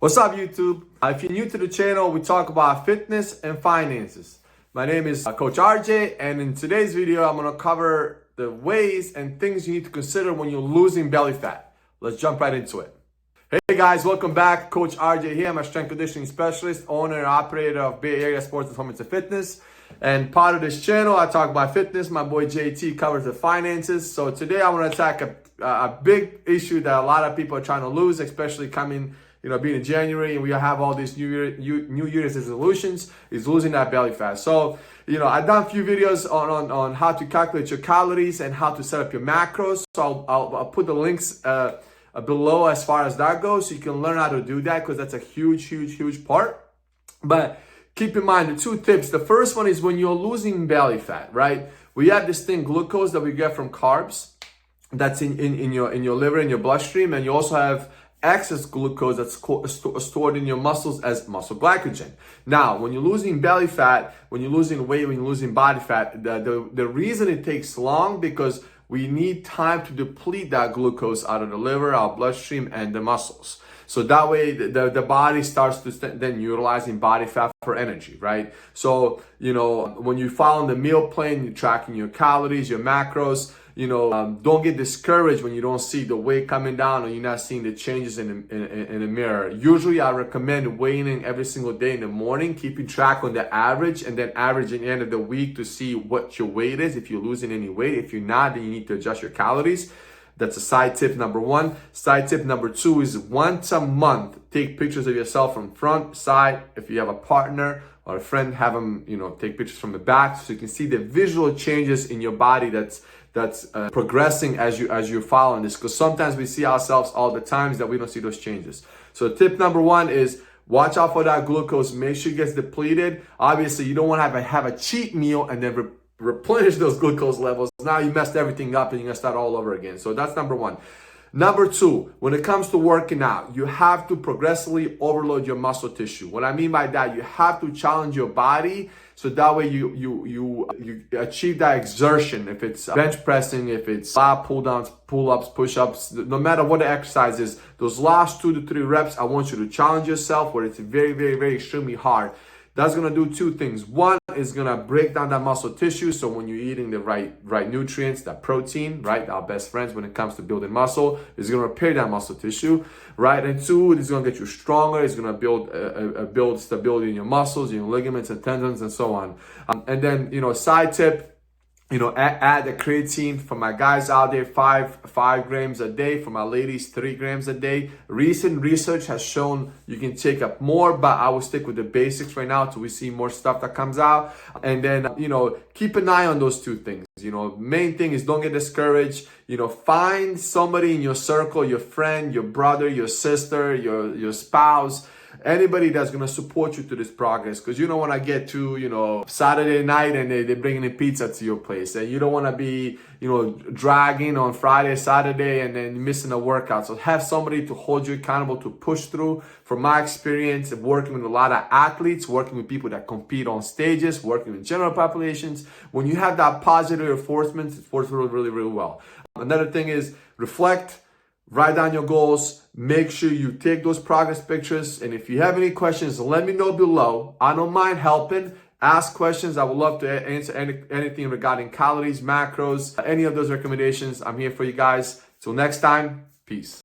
What's up, YouTube? If you're new to the channel, we talk about fitness and finances. My name is Coach RJ, and in today's video, I'm gonna cover the ways and things you need to consider when you're losing belly fat. Let's jump right into it. Hey guys, welcome back. Coach RJ here. I'm a strength conditioning specialist, owner and operator of Bay Area Sports Performance and Fitness. And part of this channel, I talk about fitness. My boy JT covers the finances. So today I want to attack a big issue that a lot of people are trying to lose, especially coming, being in January, and we have all these New Year's resolutions, is losing that belly fat. So, I've done a few videos on how to calculate your calories and how to set up your macros. So I'll put the links below as far as that goes, so you can learn how to do that, because that's a huge part. But keep in mind the two tips. The first one is when you're losing belly fat, right? We have this thing, glucose, that we get from carbs, that's in your liver, in your bloodstream, and you also have excess glucose that's stored in your muscles as muscle glycogen. Now, when you're losing belly fat, when you're losing weight, when you're losing body fat, the reason it takes long, because we need time to deplete that glucose out of the liver, our bloodstream, and the muscles. So that way the body starts to then utilizing body fat for energy, right? So, when you follow the meal plan, you're tracking your calories, your macros, don't get discouraged when you don't see the weight coming down or you're not seeing the changes in the mirror. Usually I recommend weighing in every single day in the morning, keeping track on the average, and then average at the end of the week to see what your weight is, if you're losing any weight. If you're not, then you need to adjust your calories. That's a side tip number one. Side tip number two is once a month, take pictures of yourself from front, side. If you have a partner or a friend, have them, take pictures from the back, so you can see the visual changes in your body that's progressing as you're following this. Because sometimes we see ourselves all the times that we don't see those changes. So tip number one is watch out for that glucose. Make sure it gets depleted. Obviously, you don't want to have a cheat meal and then replenish those glucose levels. Now you messed everything up and you're gonna start all over again. So that's number one. Number two, when it comes to working out, you have to progressively overload your muscle tissue. What I mean by that, you have to challenge your body, so that way you achieve that exertion. If it's bench pressing, if it's pull downs, pull ups, push ups, no matter what the exercise is, those last 2 to 3 reps, I want you to challenge yourself where it's very extremely hard. That's gonna do two things. One is gonna break down that muscle tissue. So when you're eating the right nutrients, that protein, right, our best friends when it comes to building muscle, is gonna repair that muscle tissue, right? And two, it's gonna get you stronger. It's gonna build stability in your muscles, your ligaments and tendons, and so on. And then, side tip, add the creatine. For my guys out there, 5 grams a day. For my ladies, 3 grams a day. Recent research has shown you can take up more, but I will stick with the basics right now till we see more stuff that comes out. And then, keep an eye on those two things. Main thing is don't get discouraged. Find somebody in your circle, your friend, your brother, your sister, your spouse, anybody that's going to support you to this progress. Because you don't want to get to, Saturday night and they're bringing in pizza to your place. And you don't want to be, dragging on Friday, Saturday, and then missing a workout. So have somebody to hold you accountable, to push through. From my experience of working with a lot of athletes, working with people that compete on stages, working with general populations, when you have that positive reinforcement, it works really well. Another thing is reflect. Write down your goals. Make sure you take those progress pictures. And if you have any questions, let me know below. I don't mind helping. Ask questions. I would love to answer anything regarding calories, macros, any of those recommendations. I'm here for you guys. Till next time, peace.